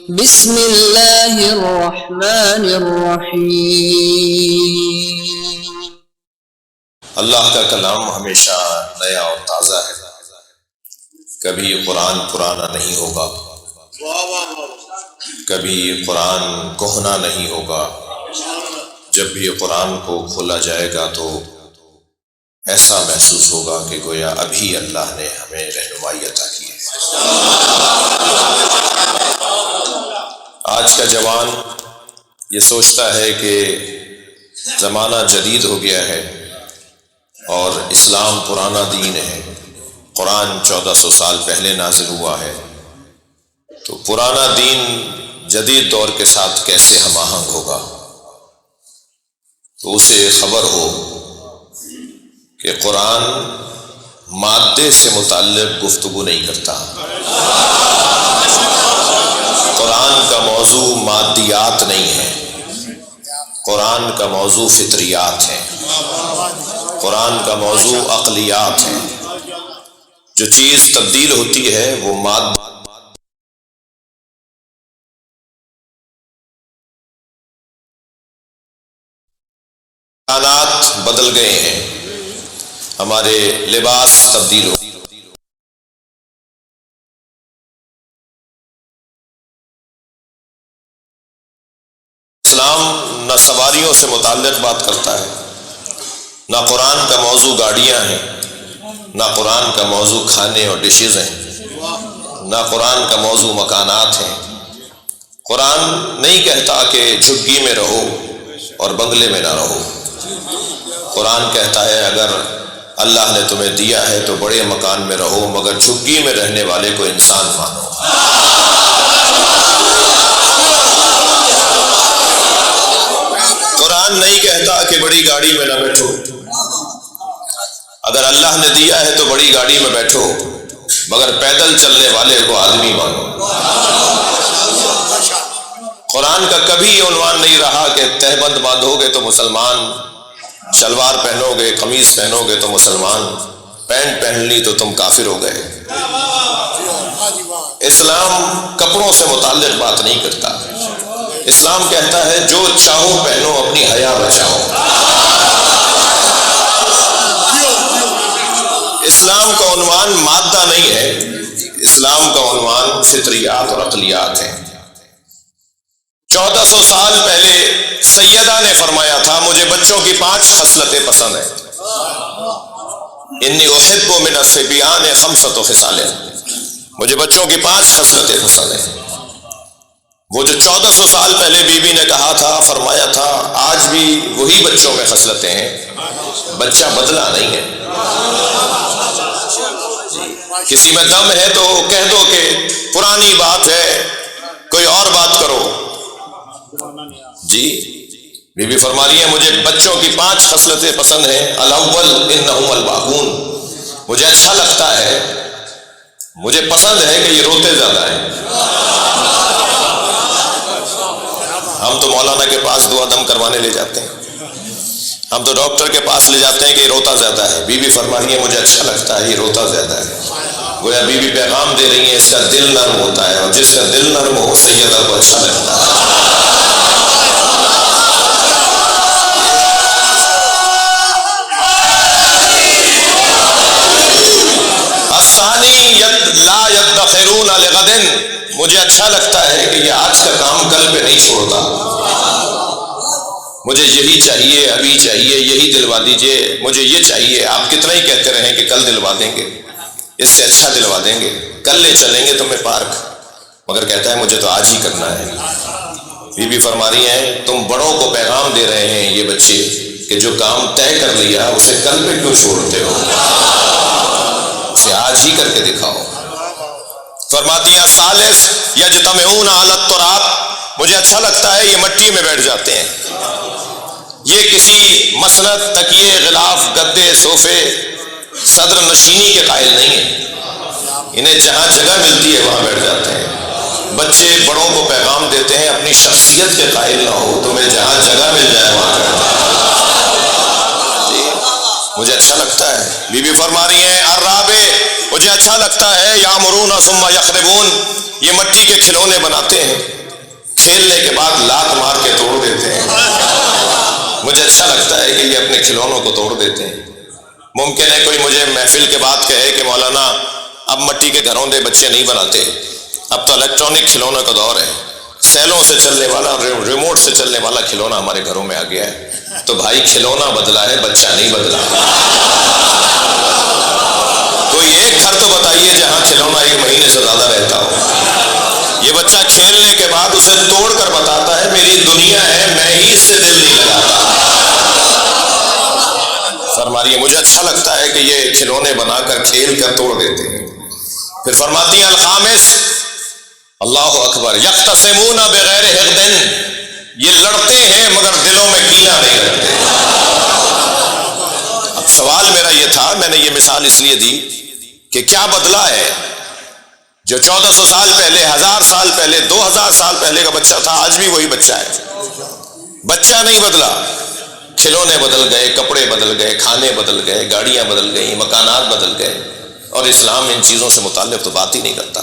بسم اللہ الرحمن الرحیم۔ اللہ کا کلام ہمیشہ نیا اور تازہ ہے، کبھی قرآن پرانا نہیں ہوگا، کبھی قرآن کہنا نہیں ہوگا۔ جب بھی قرآن کو کھولا جائے گا تو ایسا محسوس ہوگا کہ گویا ابھی اللہ نے ہمیں رہنمائی عطا کی ہے۔ آج کا جوان یہ سوچتا ہے کہ زمانہ جدید ہو گیا ہے اور اسلام پرانا دین ہے، قرآن 1400 سال پہلے نازل ہوا ہے، تو پرانا دین جدید دور کے ساتھ کیسے ہم آہنگ ہوگا؟ تو اسے خبر ہو کہ قرآن مادے سے متعلق گفتگو نہیں کرتا۔ قرآن کا موضوع مادیات نہیں ہے، قرآن کا موضوع فطریات ہے، قرآن کا موضوع عقلیات ہے۔ جو چیز تبدیل ہوتی ہے وہ مکانات بدل گئے ہیں، ہمارے لباس تبدیل ہو، اسلام نہ سواریوں سے متعلق بات کرتا ہے، نہ قرآن کا موضوع گاڑیاں ہیں، نہ قرآن کا موضوع کھانے اور ڈشز ہیں، نہ قرآن کا موضوع مکانات ہیں۔ قرآن نہیں کہتا کہ جھگی میں رہو اور بنگلے میں نہ رہو۔ قرآن کہتا ہے اگر اللہ نے تمہیں دیا ہے تو بڑے مکان میں رہو، مگر جھگی میں رہنے والے کو انسان مانو۔ قرآن نہیں کہتا کہ بڑی گاڑی میں نہ بیٹھو، اگر اللہ نے دیا ہے تو بڑی گاڑی میں بیٹھو، مگر پیدل چلنے والے کو آدمی مانو۔ قرآن کا کبھی عنوان نہیں رہا کہ تہبند باندھو گے تو مسلمان، شلوار پہنو گے قمیض پہنو گے تو مسلمان، پینٹ پہن لی تو تم کافر ہو گئے۔ اسلام کپڑوں سے متعلق بات نہیں کرتا، اسلام کہتا ہے جو چاہو پہنو، اپنی حیا بچاؤ۔ اسلام کا عنوان مادہ نہیں ہے، اسلام کا عنوان فطریات اور عقلیات ہے۔ 1400 سال پہلے سیدہ نے فرمایا تھا مجھے بچوں کی 5 خصلتیں پسند ہیں، انی احب من الصبیان 5 خصال، مجھے بچوں کی 5 خصلتیں پسند ہیں۔ وہ جو 1400 سال پہلے بی بی نے کہا تھا، فرمایا تھا، آج بھی وہی بچوں میں خصلتیں ہیں، بچہ بدلا نہیں ہے۔ کسی میں دم ہے تو کہہ دو کہ پرانی بات ہے، کوئی اور بات کرو۔ جی بی بی فرما رہی ہے مجھے بچوں کی 5 خصلتیں پسند ہیں۔ الاول انہم الباکون، مجھے اچھا لگتا ہے، مجھے پسند ہے کہ یہ روتے زیادہ ہیں۔ ہم تو مولانا کے پاس دعا دم کروانے لے جاتے ہیں، ہم تو ڈاکٹر کے پاس لے جاتے ہیں کہ یہ روتا زیادہ ہے۔ بی بی فرما رہی ہے مجھے اچھا لگتا ہے یہ روتا زیادہ ہے۔ گویا بی بی پیغام دے رہی ہے اس کا دل نرم ہوتا ہے، اور جس کا دل نرم ہو سیدہ کو اچھا لگتا ہے۔ الثانی لا یدخرون لغد، مجھے اچھا لگتا ہے کہ یہ آج کا کام کل پہ نہیں چھوڑتا، مجھے یہی چاہیے، ابھی چاہیے، یہی دلوا دیجئے، مجھے یہ چاہیے۔ آپ کتنا ہی کہتے رہیں کہ کل دلوا دیں گے، اس سے اچھا دلوا دیں گے، کل لے چلیں گے تمہیں پارک، مگر کہتا ہے مجھے تو آج ہی کرنا ہے۔ بی بی فرما رہی ہیں تم بڑوں کو پیغام دے رہے ہیں یہ بچے کہ جو کام طے کر لیا اسے کل پہ کیوں چھوڑتے ہو، اسے آج ہی کر کے دکھاؤ۔ فرماتی ہیں ثالث یجتمعون علی التراب، مجھے اچھا لگتا ہے یہ مٹی میں بیٹھ جاتے ہیں، یہ کسی مسند، تکیے، غلاف، گدے، صوفے، صدر نشینی کے قائل نہیں ہیں، انہیں جہاں جگہ ملتی ہے وہاں بیٹھ جاتے ہیں۔ بچے بڑوں کو پیغام دیتے ہیں اپنی شخصیت کے قائل نہ ہو، تمہیں جہاں جگہ مل جائے وہاں بیٹھ جاؤ۔ مجھے اچھا لگتا ہے۔ بی بی فرما رہی ہیں الرابع، مجھے اچھا لگتا ہے یامرون ثم یخربون، یہ مٹی کے کھلونے بناتے ہیں، کھیلنے کے بعد لات مار کے توڑ دیتے ہیں. مجھے اچھا لگتا ہے کہ یہ اپنے کھلونوں کو توڑ دیتے ہیں. ممکن ہے کوئی مجھے محفل کے بعد کہے کہ مولانا اب مٹی کے گھروں دے بچے نہیں بناتے، اب تو الیکٹرانک کھلونوں کا دور ہے، سیلوں سے چلنے والا، ریموٹ سے چلنے والا کھلونا ہمارے گھروں میں آ گیا ہے. تو بھائی کھلونا بدلا ہے، بچہ نہیں بدلا. کوئی ایک گھر تو بتائیے جہاں کھلونا 1 مہینے سے زیادہ رہتا ہو. یہ بچہ کھیلنے کے بعد اسے توڑ کر بتاتا ہے میری دنیا ہے، میں ہی اس سے دل نہیں لگاتا. فرمائیے مجھے اچھا لگتا ہے کہ یہ کھلونے بنا کر کھیل کر توڑ دیتے ہیں. پھر فرماتی ہیں الخامس، اللہ اکبر، یختصمون بغیر حقد، یہ لڑتے ہیں مگر دلوں میں کینہ نہیں رکھتے. اب سوال میرا یہ تھا، میں نے یہ مثال اس لیے دی کہ کیا بدلا ہے؟ جو 1400 سال پہلے، 1000 سال پہلے، 2000 سال پہلے کا بچہ تھا آج بھی وہی بچہ ہے. بچہ نہیں بدلا، کھلونے بدل گئے، کپڑے بدل گئے، کھانے بدل گئے، گاڑیاں بدل گئی، مکانات بدل گئے، اور اسلام ان چیزوں سے متعلق تو بات ہی نہیں کرتا.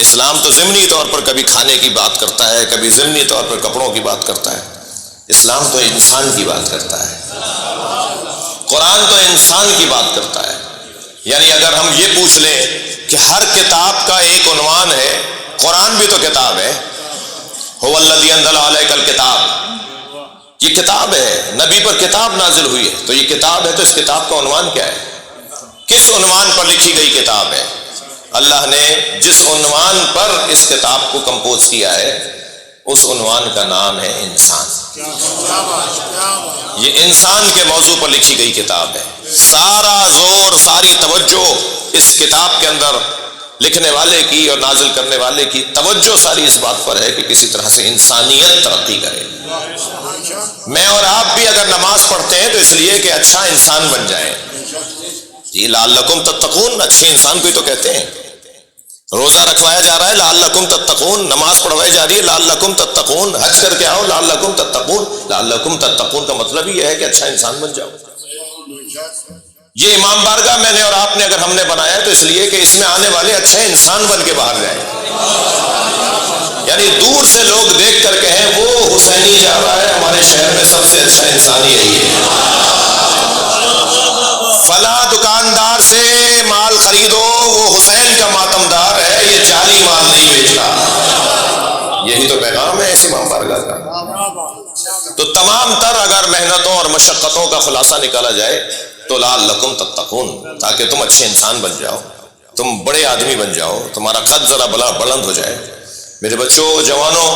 اسلام تو ضمنی طور پر کبھی کھانے کی بات کرتا ہے، کبھی ضمنی طور پر کپڑوں کی بات کرتا ہے. اسلام تو انسان کی بات کرتا ہے. قرآن تو انسان کی بات کرتا ہے. یعنی اگر ہم یہ پوچھ لیں کہ ہر کتاب کا ایک عنوان ہے، قرآن بھی تو کتاب ہے. هو الذی انزل علیک الکتاب، یہ کتاب ہے، نبی پر کتاب نازل ہوئی ہے. تو یہ کتاب ہے تو اس کتاب کا عنوان کیا ہے؟ کس عنوان پر لکھی گئی کتاب ہے؟ اللہ نے جس عنوان پر اس کتاب کو کمپوز کیا ہے اس عنوان کا نام ہے انسان. یہ انسان کے موضوع پر لکھی گئی کتاب ہے. سارا زور، ساری توجہ اس کتاب کے اندر لکھنے والے کی اور نازل کرنے والے کی توجہ ساری اس بات پر ہے کہ کسی طرح سے انسانیت ترقی کرے. میں اور آپ بھی اگر نماز پڑھتے ہیں تو اس لیے کہ اچھا انسان بن جائیں. جی لعلکم تتقون، اچھے انسان کو ہی تو کہتے ہیں. روزہ رکھوایا جا رہا ہے لعلکم تتقون، نماز پڑھوائی جا رہی ہے لعلکم تتقون، حج کر کے آؤ لعلکم تتقون. لعلکم تتقون کا مطلب ہی یہ ہے کہ اچھا انسان بن جاؤ. یہ امام بارگاہ میں نے اور آپ نے اگر ہم نے بنایا ہے تو اس لیے کہ اس میں آنے والے اچھے انسان بن کے باہر جائیں. یعنی دور سے لوگ دیکھ کر کہیں وہ حسینی جا رہا ہے، ہمارے شہر میں سب سے اچھا انسان یہی ہے. فلاں دکاندار سے مال خریدو، وہ حسین کا ماتمدار ہے، یہ جعلی مال نہیں بیچتا. یہی تو پیغام ہے اس امام بارگاہ کا. تو تمام تر اگر محنتوں اور مشقتوں کا خلاصہ نکالا جائے تو لعلکم تتقون، تاکہ تم اچھے انسان بن جاؤ، تم بڑے آدمی بن جاؤ، تمہارا قد ذرا بلند ہو جائے. میرے بچوں، جوانوں،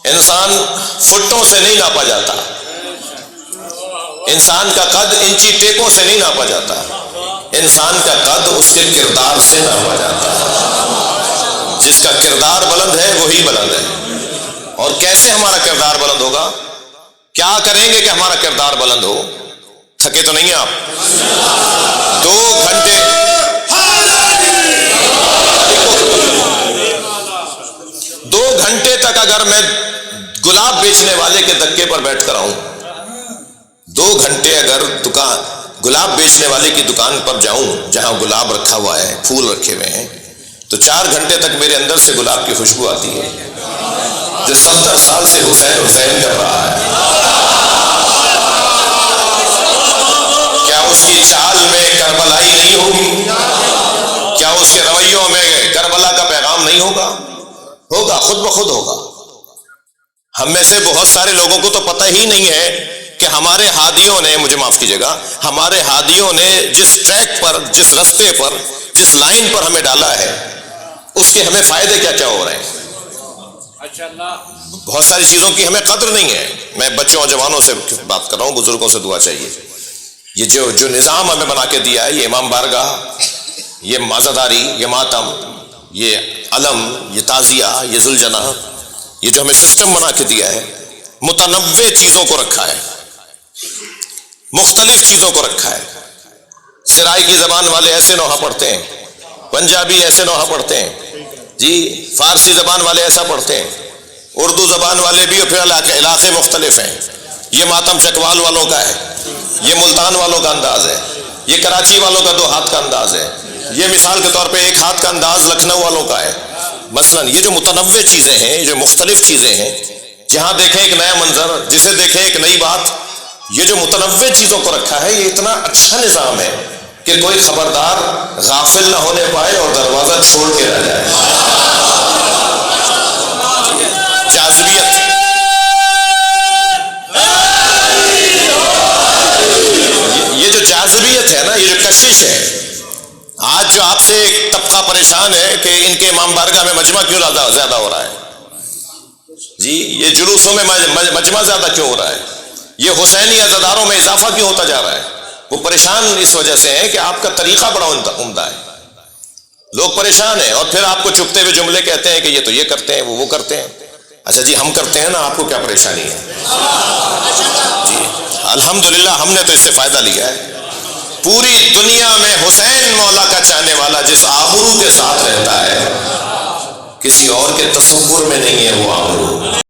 انسان فٹوں سے نہیں ناپا جاتا. انسان کا قد انچی ٹیپوں سے نہیں ناپا جاتا. انسان کا قد اس کے کردار سے ناپا جاتا ہے. جس کا کردار بلند ہے وہی بلند ہے. اور کیسے ہمارا کردار بلند ہوگا؟ کیا کریں گے کہ ہمارا کردار بلند ہو؟ تھکے تو نہیں آپ؟ 2 گھنٹے تک اگر میں گلاب بیچنے والے کے دکے پر بیٹھ کر آؤں، 2 گھنٹے اگر گلاب بیچنے والے کی دکان پر جاؤں جہاں گلاب رکھا ہوا ہے، پھول رکھے ہوئے ہیں، تو 4 گھنٹے تک میرے اندر سے گلاب کی خوشبو آتی ہے جو 70 سال سے حسین حسین کر رہا ہے. کیا اس کی چال میں کربلائی نہیں ہوگی؟ کیا اس کے رویوں میں کربلا کا پیغام نہیں ہوگا؟ ہوگا، خود بخود ہوگا. ہم میں سے بہت سارے لوگوں کو تو پتہ ہی نہیں ہے کہ ہمارے ہادیوں نے، مجھے معاف کیجیے گا، ہمارے ہادیوں نے جس ٹریک پر، جس رستے پر، جس لائن پر ہمیں ڈالا ہے اس کے ہمیں فائدے کیا کیا ہو رہے ہیں. بہت ساری چیزوں کی ہمیں قدر نہیں ہے. میں بچوں اور جوانوں سے بات کر رہا ہوں، بزرگوں سے دعا چاہیے. یہ جو نظام ہمیں بنا کے دیا ہے، یہ امام بارگاہ، یہ مازاداری، یہ ماتم، یہ علم، یہ تعزیہ، یہ ذوالجناح، یہ جو ہمیں سسٹم بنا کے دیا ہے، متنوع چیزوں کو رکھا ہے، مختلف چیزوں کو رکھا ہے. سرائی کی زبان والے ایسے نوحہ پڑھتے ہیں، پنجابی ایسے نوحہ پڑھتے ہیں، جی فارسی زبان والے ایسا پڑھتے ہیں، اردو زبان والے بھی، اور پھر علاقے مختلف ہیں. یہ ماتم چکوال والوں کا ہے، یہ ملتان والوں کا انداز ہے، یہ کراچی والوں کا 2 ہاتھ کا انداز ہے، یہ مثال کے طور پہ 1 ہاتھ کا انداز لکھنؤ والوں کا ہے. مثلاً یہ جو متنوع چیزیں ہیں، یہ جو مختلف چیزیں ہیں، جہاں دیکھیں ایک نیا منظر، جسے دیکھیں ایک نئی بات، یہ جو متنوع چیزوں کو رکھا ہے یہ اتنا اچھا نظام ہے کہ کوئی خبردار غافل نہ ہونے پائے اور دروازہ چھوڑ کے رہ جائے۔ جاذبیت، یہ جو جاذبیت ہے نا، یہ جو کشش ہے، آج جو آپ سے ایک طبقہ پریشان ہے کہ ان کے امام بارگاہ میں مجمع کیوں زیادہ ہو رہا ہے، جی یہ جلوسوں میں مجمع زیادہ کیوں ہو رہا ہے، یہ حسینی عزاداروں میں اضافہ کیوں ہوتا جا رہا ہے، وہ پریشان اس وجہ سے ہیں کہ آپ کا طریقہ بڑا عمدہ ہے، لوگ پریشان ہیں، اور پھر آپ کو چپتے ہوئے جملے کہتے ہیں کہ یہ تو یہ کرتے ہیں، وہ کرتے ہیں۔ اچھا جی ہم کرتے ہیں نا، آپ کو کیا پریشانی ہے؟ جی الحمدللہ ہم نے تو اس سے فائدہ لیا ہے۔ پوری دنیا میں حسین مولا کا چاہنے والا جس آبرو کے ساتھ رہتا ہے، کسی اور کے تصور میں نہیں ہے وہ آبرو۔